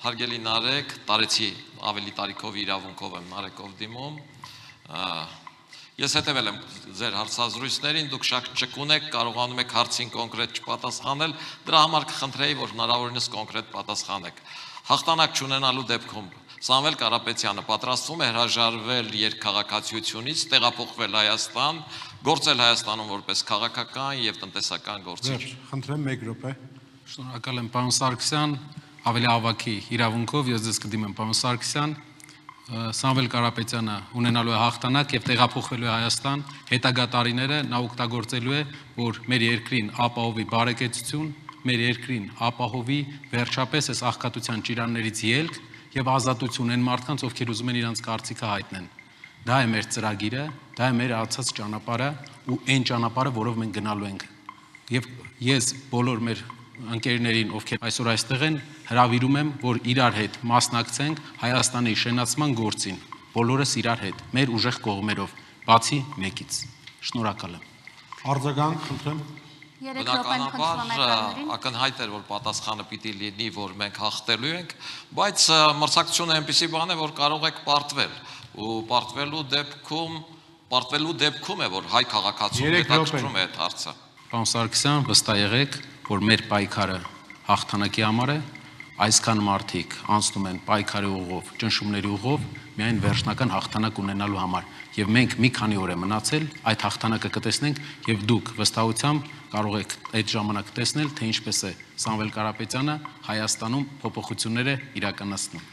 Հարգելի Նարեկ, տարեցի ավելի տարիքով իրավունքով եմ Նարեկով դիմում, ես հետևել եմ ձեր հարցազրույցներին, դուք շատ ճկուն եք, կարողանում եք հարցին կոնկրետ չպատասխանել, դրա համար կխնդրեի, որ հնարավորինս կոնկրետ պատասխանեք։ Հաղթանակ չունենալու դեպքում Սամվել Կարապետյանը պատրաստվում է հրաժարվել երկքաղաքացիությունից, տեղափոխվել Հայաստան, գործել Հայաստանում որպես քաղաքական և տնտեսական գործիչ։ Խնդրեմ 1 րոպե։ Շնորհակալ եմ, պարոն Սարգսյան, ավելի ավագի իրավունքով ես ձեզ կդիմեմ, պարոն Սարգսյան, Սամվել Կարապետյանը ունենալու է հաղթանակ և տեղափոխվելու է Հայաստան, հետագա տարիները նա օգտագործելու է, որ մեր երկրին ապահովի բարեկեցություն, մեր երկրին ապահովի վերջապես այս աղքատության ճիրաններից ելք և ազատություն այն մարդկանց, ովքեր ուզում են իրենց կարծիքը հայտնեն։ Դա է մեր ծրագիրը, դա է մեր անցած ճանապարհը ու այն ճանապարհը, որով մենք գնալու ենք։ Եվ ես բոլոր մեր ընկերներին, ովքեր այսօր այստեղ են, հրավիրում եմ, որ իրար հետ մասնակցենք Հայաստանի շենացման գործին, բոլորս իրար հետ, մեր ուժեղ կողմերով, բացի մեկից։ Շնորհակալ եմ։ Արձագանք, խնդրեմ։ Բնականաբար ակնհայտ էր, որ պատասխանը պիտի լինի, որ մենք հաղթելու ենք, բայց մրցակցությունը այնպիսի բան է, որ կարող եք պարտվել, ու պարտվելու դեպքում է, որ հայ քաղաքացուն հետաքրքրում է այդ հարցը։ Պարոն Սարգսյան, վստահ եղեք, որ մեր պայքարը հաղթանակի համար է, այսքան մարդիկ անցնում են պայքարի ուղով, ճնշումների ուղով, միայն վերջնական հաղթանակ ունենալու համար։ Եվ մենք մի քանի օր է մնացել, այդ հաղթանակը կտեսնենք, եւ դուք վստահությամբ կարող եք այդ ժամանակ տեսնել, թե ինչպես է Սամվել Կարապետյանը Հայաստանում փոփոխություններ է իրականացնում։